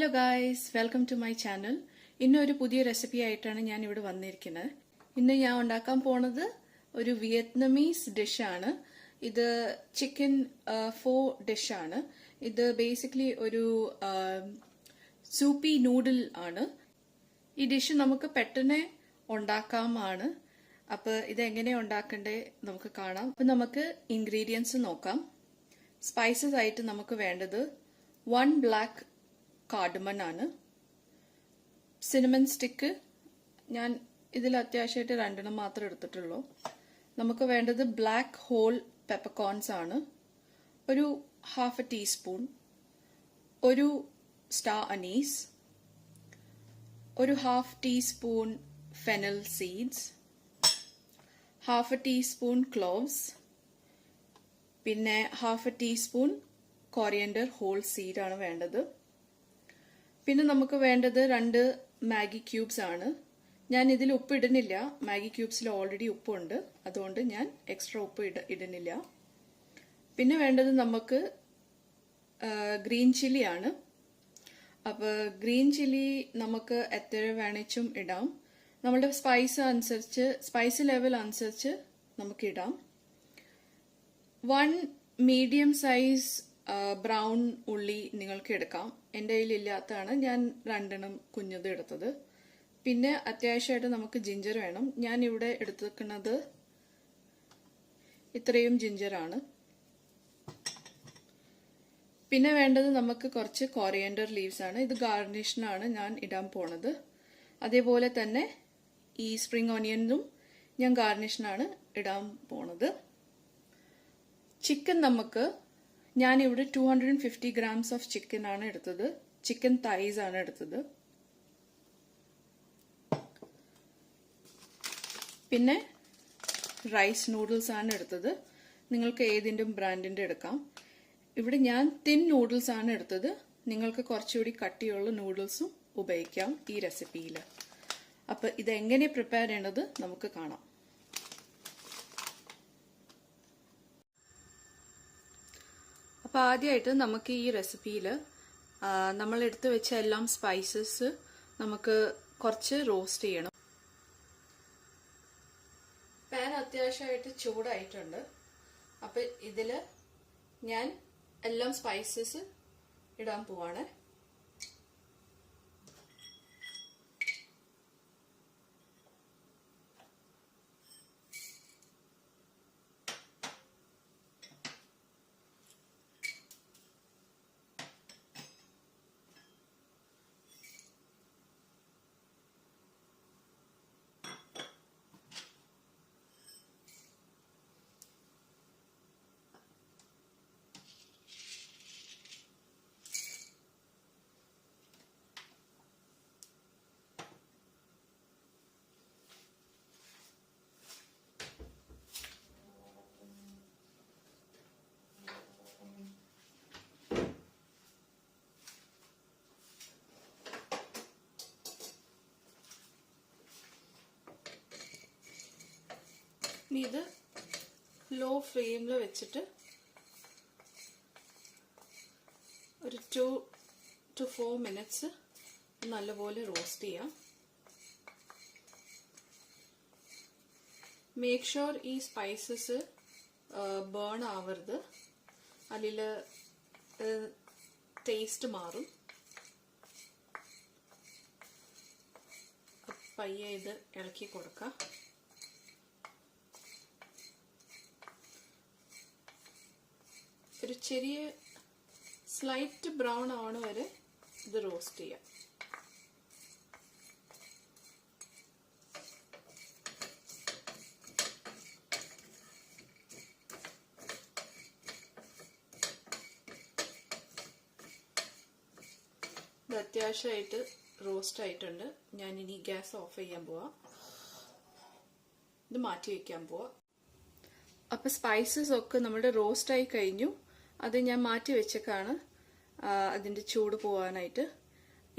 Hello guys, welcome to my channel. ഇന്നൊരു പുതിയ recipe ആയിട്ടാണ് ഞാൻ ഇവിടെ വന്നിരിക്കുന്നത്. ഇന്ന് ഞാൻ ഉണ്ടാക്കാൻ പോണത് ഒരു വിയറ്റ്നമീസ് ഡിഷാണ്. ഇത് ചിക്കൻ ഫോ ഡിഷാണ്. ഇത് ബേസിക്കലി ഒരു സൂപ്പി നൂഡിൽ ആണ്. ഈ ഡിഷ് നമുക്ക് പെട്ടെന്ന് ഉണ്ടാക്കാമാണ്. അപ്പൊ ഇത് എങ്ങനെയാ ഉണ്ടാക്കണ്ടേ നമുക്ക് കാണാം. അപ്പൊ നമുക്ക് ഇൻഗ്രീഡിയൻസ് നോക്കാം. സ്പൈസസ് ആയിട്ട് നമുക്ക് വേണ്ടത് 1 ബ്ലാക്ക് കാർഡമൺ ആണ്. സിനമൺ സ്റ്റിക്ക് ഞാൻ ഇതിൽ അത്യാവശ്യമായിട്ട് 2 മാത്രമേ എടുത്തിട്ടുള്ളൂ. നമുക്ക് വേണ്ടത് ബ്ലാക്ക് ഹോൾ പെപ്പർകോൺസ് ആണ്. ഒരു 1/2 ടീസ്പൂൺ. ഒരു സ്റ്റാർ അനീസ്. ഒരു 1/2 teaspoon fennel seeds. 1/2 teaspoon cloves. പിന്നെ 1/2 ടീസ്പൂൺ കൊറിയൻഡർ ഹോൾ സീഡ് ആണ് വേണ്ടത്. പിന്നെ നമുക്ക് വേണ്ടത് 2 മാഗി ക്യൂബ്സ് ആണ്. ഞാൻ ഇതിൽ ഉപ്പ് ഇടുന്നില്ല. മാഗി ക്യൂബ്സിൽ ഓൾറെഡി ഉപ്പുണ്ട്, അതുകൊണ്ട് ഞാൻ എക്സ്ട്രാ ഉപ്പ് ഇടുന്നില്ല. പിന്നെ വേണ്ടത് നമുക്ക് ഗ്രീൻ ചില്ലി ആണ്. അപ്പോൾ ഗ്രീൻ ചില്ലി നമുക്ക് എത്ര വേണിച്ചും ഇടാം. നമ്മളുടെ സ്പൈസ് ലെവൽ അനുസരിച്ച് നമുക്ക് ഇടാം. 1 മീഡിയം സൈസ് ബ്രൗൺ ഉള്ളി നിങ്ങൾക്ക് എടുക്കാം. എൻ്റെ കയ്യിൽ ഇല്ലാത്തതാണ് ഞാൻ 2 കുഞ്ഞത് എടുത്തത്. പിന്നെ അത്യാവശ്യമായിട്ട് നമുക്ക് ജിഞ്ചർ വേണം. ഞാൻ ഇവിടെ എടുത്തിരിക്കുന്നത് ഇത്രയും ജിഞ്ചറാണ്. പിന്നെ വേണ്ടത് നമുക്ക് കുറച്ച് കൊറിയൻഡർ ലീവ്സ് ആണ്. ഇത് ഗാർണിഷിനാണ് ഞാൻ ഇടാൻ പോണത്. അതേപോലെ തന്നെ ഈ സ്പ്രിംഗ് ഓണിയനും ഞാൻ ഗാർണിഷിനാണ് ഇടാൻ പോണത്. ചിക്കൻ ഞാനിവിടെ 250 ഗ്രാംസ് ഓഫ് ചിക്കൻ ആണ് എടുത്തത്. ചിക്കൻ തൈസ് ആണ് എടുത്തത്. പിന്നെ റൈസ് നൂഡിൽസ് ആണ് എടുത്തത്. നിങ്ങൾക്ക് ഏതിൻ്റെയും ബ്രാൻഡിന്റെ എടുക്കാം. ഇവിടെ ഞാൻ തിൻ നൂഡിൽസ് ആണ് എടുത്തത്. നിങ്ങൾക്ക് കുറച്ചുകൂടി കട്ടിയുള്ള നൂഡിൽസും ഉപയോഗിക്കാം ഈ റെസിപ്പിയിൽ. അപ്പൊ ഇതെങ്ങനെ പ്രിപ്പയർ ചെയ്യേണ്ടത് നമുക്ക് കാണാം. അപ്പോൾ ആദ്യമായിട്ട് നമുക്ക് ഈ റെസിപ്പിയിൽ നമ്മൾ എടുത്തു വെച്ച എല്ലാം സ്പൈസസ് നമുക്ക് കുറച്ച് റോസ്റ്റ് ചെയ്യണം. പാൻ അത്യാവശ്യമായിട്ട് ചൂടായിട്ടുണ്ട്. അപ്പം ഇതിൽ ഞാൻ എല്ലാം സ്പൈസസ് ഇടാൻ പോവാണ്. ഇനി ഇത് ലോ ഫ്ലെയിമിൽ വെച്ചിട്ട് ഒരു 2 to 4 മിനിറ്റ്സ് നല്ലപോലെ റോസ്റ്റ് ചെയ്യാം. മേക്ക് ഷുവർ ഈ സ്പൈസസ് ബേൺ ആവരുത്, അതിൽ ടേസ്റ്റ് മാറും. പയ്യെ ഇത് ഇളക്കി കൊടുക്കാം. ഒരു ചെറിയ സ്ലൈറ്റ് ബ്രൗൺ ആവണ വരെ ഇത് റോസ്റ്റ് ചെയ്യാം. ഇത് അത്യാവശ്യമായിട്ട് റോസ്റ്റ് ആയിട്ടുണ്ട്. ഞാൻ ഇനി ഗ്യാസ് ഓഫ് ചെയ്യാൻ പോവാം. ഇത് മാറ്റി വയ്ക്കാൻ പോവാം. അപ്പം സ്പൈസസ് ഒക്കെ നമ്മുടെ റോസ്റ്റ് ആയി കഴിഞ്ഞു. അത് ഞാൻ മാറ്റി വെച്ചേക്കാണ് അതിൻ്റെ ചൂട് പോകാനായിട്ട്.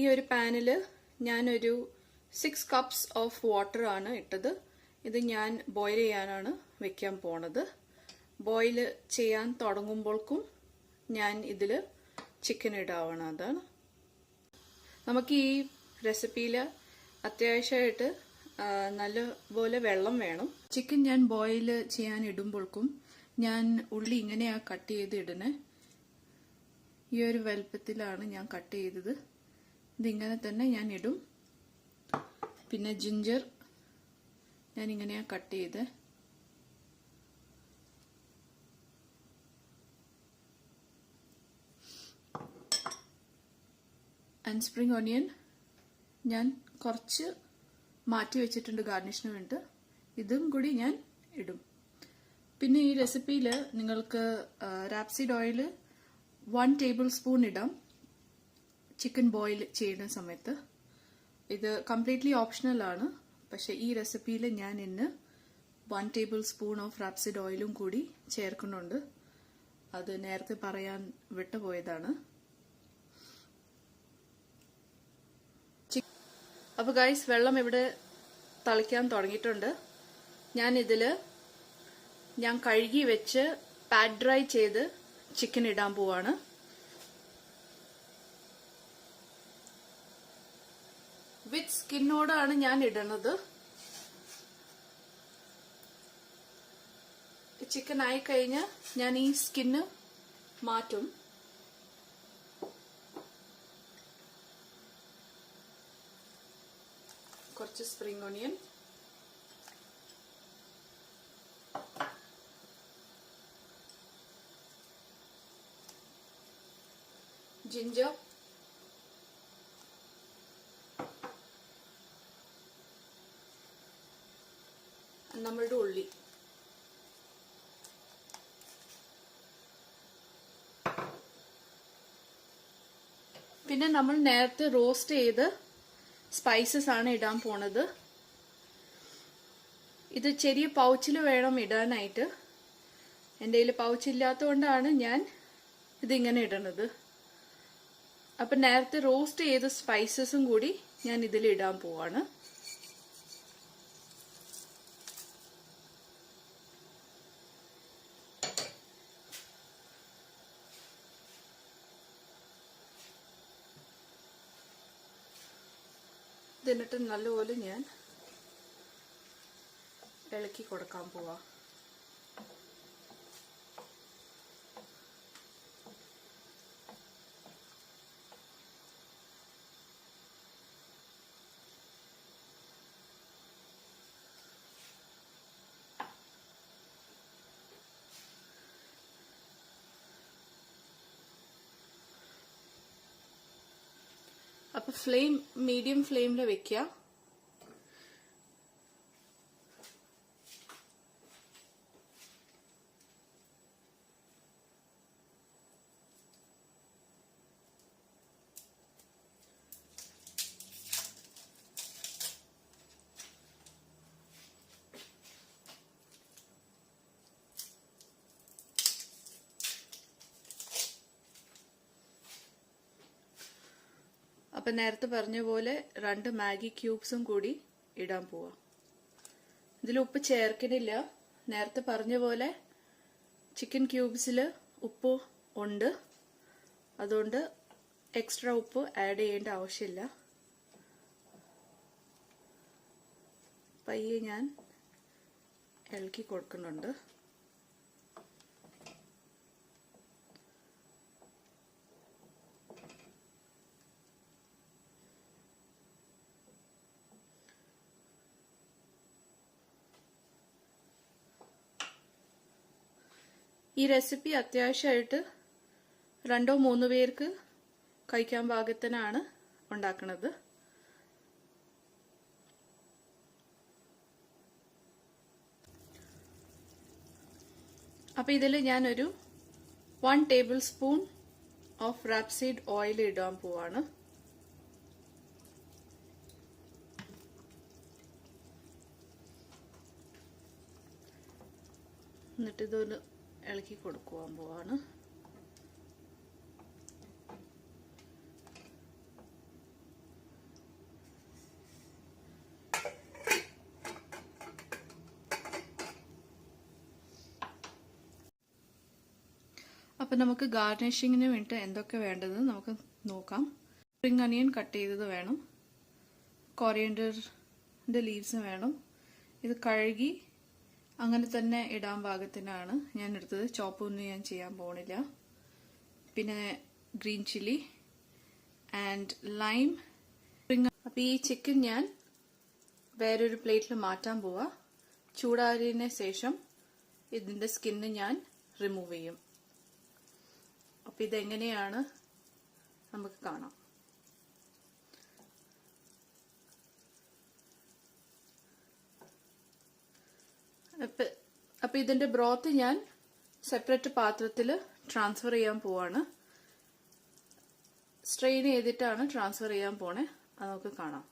ഈ ഒരു പാനിൽ ഞാനൊരു 6 കപ്സ് ഓഫ് വാട്ടർ ആണ് ഇട്ടത്. ഇത് ഞാൻ ബോയിൽ ചെയ്യാനാണ് വെക്കാൻ പോണത്. ബോയിൽ ചെയ്യാൻ തുടങ്ങുമ്പോഴേക്കും ഞാൻ ഇതിൽ ചിക്കൻ ഇടാവണം. അതാണ് നമുക്ക് ഈ റെസിപ്പിയിൽ അത്യാവശ്യമായിട്ട് നല്ലപോലെ വെള്ളം വേണം. ചിക്കൻ ഞാൻ ബോയിൽ ചെയ്യാൻ ഇടുമ്പോഴേക്കും ഞാൻ ഉള്ളി ഇങ്ങനെയാണ് കട്ട് ചെയ്ത് ഇടുന്നത്. ഈ ഒരു വലുപ്പത്തിലാണ് ഞാൻ കട്ട് ചെയ്തത്. ഇതിങ്ങനെ തന്നെ ഞാൻ ഇടും. പിന്നെ ജിഞ്ചർ ഞാൻ ഇങ്ങനെയാണ് കട്ട് ചെയ്ത്. ആൻഡ് സ്പ്രിംഗ് ഓണിയൻ ഞാൻ കുറച്ച് മാറ്റി വെച്ചിട്ടുണ്ട് ഗാർണിഷിന് വേണ്ടി. ഇതും കൂടി ഞാൻ ഇടും. പിന്നെ ഈ റെസിപ്പിയിൽ നിങ്ങൾക്ക് റാപ്സീഡ് ഓയിൽ 1 ടേബിൾ സ്പൂൺ ഇടാം ചിക്കൻ ബോയിൽ ചെയ്യുന്ന സമയത്ത്. ഇത് കംപ്ലീറ്റ്ലി ഓപ്ഷണൽ ആണ്. പക്ഷെ ഈ റെസിപ്പിയിൽ ഞാൻ ഇന്ന് 1 ടേബിൾ സ്പൂൺ ഓഫ് റാപ്സീഡ് ഓയിലും കൂടി ചേർക്കുന്നുണ്ട്. അത് നേരത്തെ പറയാൻ വിട്ടുപോയതാണ്. അപ്പോൾ ഗൈസ്, വെള്ളം ഇവിടെ തിളയ്ക്കാൻ തുടങ്ങിയിട്ടുണ്ട്. ഞാൻ കഴുകി വെച്ച് പാറ്റ് ഡ്രൈ ചെയ്ത് ചിക്കൻ ഇടാൻ പോവാണ്. വിത്ത് സ്കിന്നോടാണ് ഞാൻ ഇടുന്നത്. ചിക്കൻ ആയി കഴിഞ്ഞ് ഞാൻ ഈ സ്കിന്ന് മാറ്റും. കുറച്ച് സ്പ്രിംഗ് ഓണിയൻ, ജിഞ്ചർ, നമ്മളുടെ ഉള്ളി, പിന്നെ നമ്മൾ നേരത്തെ റോസ്റ്റ് ചെയ്ത് സ്പൈസസ് ആണ് ഇടാൻ പോണത്. ഇത് ചെറിയ പൗച്ചിൽ വേണം ഇടാനായിട്ട്. എൻ്റെ കയ്യിൽ പൗച്ച് ഇല്ലാത്തതുകൊണ്ടാണ് ഞാൻ ഇതിങ്ങനെ ഇടണത്. അപ്പം നേരത്തെ റോസ്റ്റ് ചെയ്ത സ്പൈസസും കൂടി ഞാൻ ഇതിൽ ഇടാൻ പോവാണ്. എന്നിട്ട് നല്ലപോലെ ഞാൻ ഇളക്കി കൊടുക്കാൻ പോവാ. അപ്പൊ ഫ്ലെയിം മീഡിയം ഫ്ലെയിമിൽ വെക്കുക. അപ്പൊ നേരത്തെ പറഞ്ഞ പോലെ 2 മാഗി ക്യൂബ്സും കൂടി ഇടാൻ പോവാം. ഇതിൽ ഉപ്പ് ചേർക്കണില്ല. നേരത്തെ പറഞ്ഞ പോലെ ചിക്കൻ ക്യൂബ്സിൽ ഉപ്പ് ഉണ്ട്. അതുകൊണ്ട് എക്സ്ട്രാ ഉപ്പ് ആഡ് ചെയ്യേണ്ട ആവശ്യമില്ല. പയ്യെ ഞാൻ ഇളക്കി കൊടുക്കുന്നുണ്ട്. ഈ റെസിപ്പി അത്യാവശ്യമായിട്ട് 2-3 പേർക്ക് കഴിക്കാൻ പാകത്തിനാണ് ഉണ്ടാക്കുന്നത്. അപ്പോൾ ഇതിൽ ഞാനൊരു 1 ടേബിൾ സ്പൂൺ ഓഫ് റാപ്സീഡ് ഓയിൽ ഇടാൻ പോവാണ്. എന്നിട്ട് ഇതൊന്ന് ഇളക്കി കൊടുക്കുവാൻ പോവാണ്. അപ്പം നമുക്ക് ഗാർണിഷിങ്ങിന് വേണ്ടി എന്തൊക്കെ വേണ്ടതെന്ന് നമുക്ക് നോക്കാം. സ്പ്രിംഗ് അനിയൻ കട്ട് ചെയ്തത് വേണം, കൊറിയൻഡറിൻ്റെ ലീവ്സ് വേണം. ഇത് കഴുകി അങ്ങനെ തന്നെ ഇടാൻ പാകത്തിനാണ് ഞാൻ എടുത്തത്. ചോപ്പൊന്നും ഞാൻ ചെയ്യാൻ പോണില്ല. പിന്നെ ഗ്രീൻ ചില്ലി ആൻഡ് ലൈം. അപ്പോൾ ഈ ചിക്കൻ ഞാൻ വേറൊരു പ്ലേറ്റിൽ മാറ്റാൻ പോവാ. ചൂടാറിയതിന് ശേഷം ഇതിൻ്റെ സ്കിന്ന് ഞാൻ റിമൂവ് ചെയ്യും. അപ്പോൾ ഇതെങ്ങനെയാണ് നമുക്ക് കാണാം. അപ്പോൾ ഇതിൻ്റെ ബ്രോത്ത് ഞാൻ സെപ്പറേറ്റ് പാത്രത്തിൽ ട്രാൻസ്ഫർ ചെയ്യാൻ പോവാണ്. സ്ട്രെയിൻ ചെയ്തിട്ടാണ് ട്രാൻസ്ഫർ ചെയ്യാൻ പോണേ. അത് നമുക്ക് കാണാം.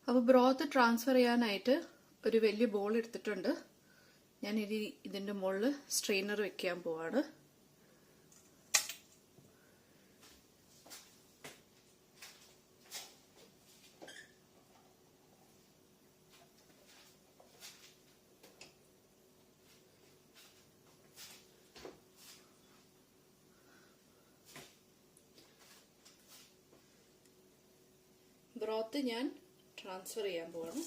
അപ്പോൾ ബ്രോത്ത് ട്രാൻസ്ഫർ ചെയ്യാനായിട്ട് ഒരു വലിയ ബോൾ എടുത്തിട്ടുണ്ട്. ഞാൻ ഇതിൻ്റെ മുകളിൽ സ്ട്രെയിനർ വെക്കാൻ പോവാണ്. ബ്രോത്ത് ഞാൻ ട്രാൻസ്ഫർ ചെയ്യാൻ പോവാണ്.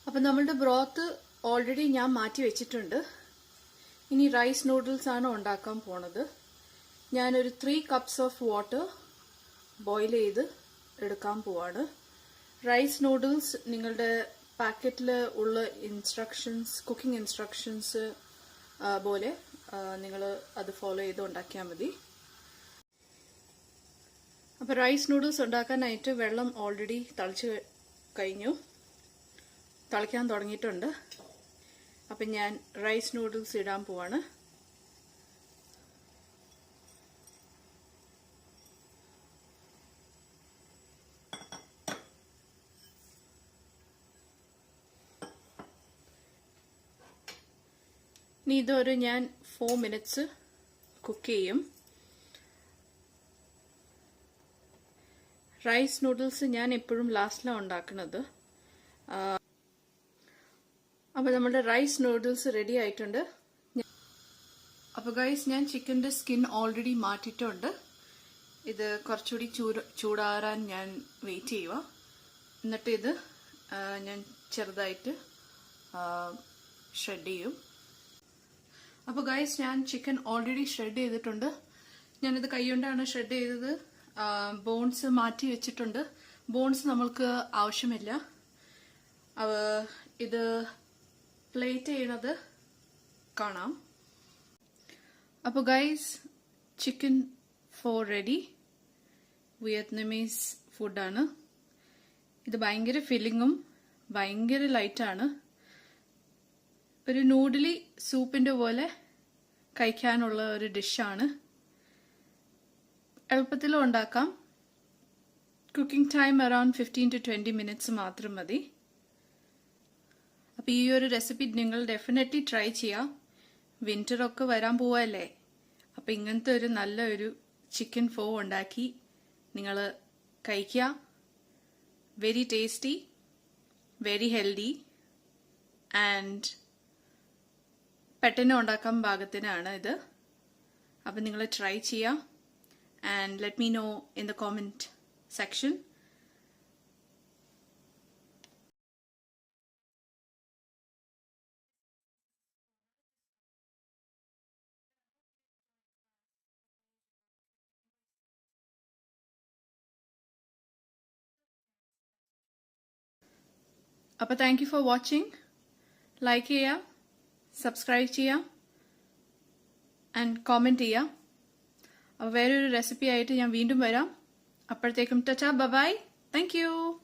അപ്പം നമ്മളുടെ ബ്രോത്ത് ഓൾറെഡി ഞാൻ മാറ്റി വെച്ചിട്ടുണ്ട്. ഇനി റൈസ് നൂഡിൽസ് ആണ് ഉണ്ടാക്കാൻ പോണത്. ഞാനൊരു 3 cups ഓഫ് വാട്ടർ ബോയിൽ ചെയ്ത് എടുക്കാൻ പോവാണ്. റൈസ് നൂഡിൽസ് നിങ്ങളുടെ പാക്കറ്റിൽ ഉള്ള ഇൻസ്ട്രക്ഷൻസ്, കുക്കിംഗ് ഇൻസ്ട്രക്ഷൻസ് പോലെ നിങ്ങൾ അത് ഫോളോ ചെയ്ത് ഉണ്ടാക്കിയാൽ മതി. അപ്പോൾ റൈസ് നൂഡിൽസ് ഉണ്ടാക്കാനായിട്ട് വെള്ളം ഓൾറെഡി തിളയ്ക്കാൻ തുടങ്ങിയിട്ടുണ്ട്. അപ്പം ഞാൻ റൈസ് നൂഡിൽസ് ഇടാൻ പോവാണ്. ഇനി ഇതൊരു ഞാൻ 4 minutes കുക്ക് ചെയ്യും. റൈസ് നൂഡിൽസ് ഞാൻ എപ്പോഴും ലാസ്റ്റിലാണ് ഉണ്ടാക്കുന്നത്. അപ്പോൾ നമ്മുടെ റൈസ് നൂഡിൽസ് റെഡി ആയിട്ടുണ്ട്. അപ്പോൾ ഗൈസ്, ഞാൻ ചിക്കൻ്റെ സ്കിൻ ഓൾറെഡി മാറ്റിയിട്ടുണ്ട്. ഇത് കുറച്ചുകൂടി ചൂടാറാൻ ഞാൻ വെയിറ്റ് ചെയ്യുക. എന്നിട്ട് ഇത് ഞാൻ ചെറുതായിട്ട് ഷ്രെഡ് ചെയ്യും. അപ്പോൾ ഗൈസ്, ഞാൻ ചിക്കൻ ഓൾറെഡി ഷ്രെഡ് ചെയ്തിട്ടുണ്ട്. ഞാനിത് കൈകൊണ്ടാണ് ഷ്രെഡ് ചെയ്തത്. ബോൺസ് മാറ്റി വെച്ചിട്ടുണ്ട്. ബോൺസ് നമ്മൾക്ക് ആവശ്യമില്ല. ഇത് പ്ലേറ്റ് ചെയ്യണത് കാണാം. അപ്പോൾ guys, chicken pho ready. Vietnamese ഫുഡാണ് ഇത്. ഭയങ്കര ഫില്ലിങ്ങും ഭയങ്കര ലൈറ്റാണ്. ഒരു നൂഡിലി സൂപ്പിൻ്റെ പോലെ കഴിക്കാനുള്ള ഒരു ഡിഷാണ്. എളുപ്പത്തിലും ഉണ്ടാക്കാം. Cooking time around 15 to 20 minutes മാത്രം മതി. അപ്പോൾ ഈ ഒരു റെസിപ്പി നിങ്ങൾ ഡെഫിനറ്റ്ലി ട്രൈ ചെയ്യാം. വിന്ററൊക്കെ വരാൻ പോവല്ലേ. അപ്പോൾ ഇങ്ങനത്തെ ഒരു നല്ലൊരു ചിക്കൻ ഫോ ഉണ്ടാക്കി നിങ്ങൾ കഴിക്കുക. Very tasty, very healthy and പെട്ടെന്ന് ഉണ്ടാക്കാൻ പാകത്തിനാണ് ഇത്. അപ്പം നിങ്ങൾ ട്രൈ ചെയ്യാം. And let me know in the comment section. അപ്പോൾ thank you for watching. Like ചെയ്യുക, സബ്സ്ക്രൈബ് ചെയ്യുക ആൻഡ് കോമെന്റ് ചെയ്യാം. അപ്പോൾ വേറൊരു റെസിപ്പി ആയിട്ട് ഞാൻ വീണ്ടും വരാം. അപ്പോഴത്തേക്കും ടച്ചാ ബൈ. Thank you.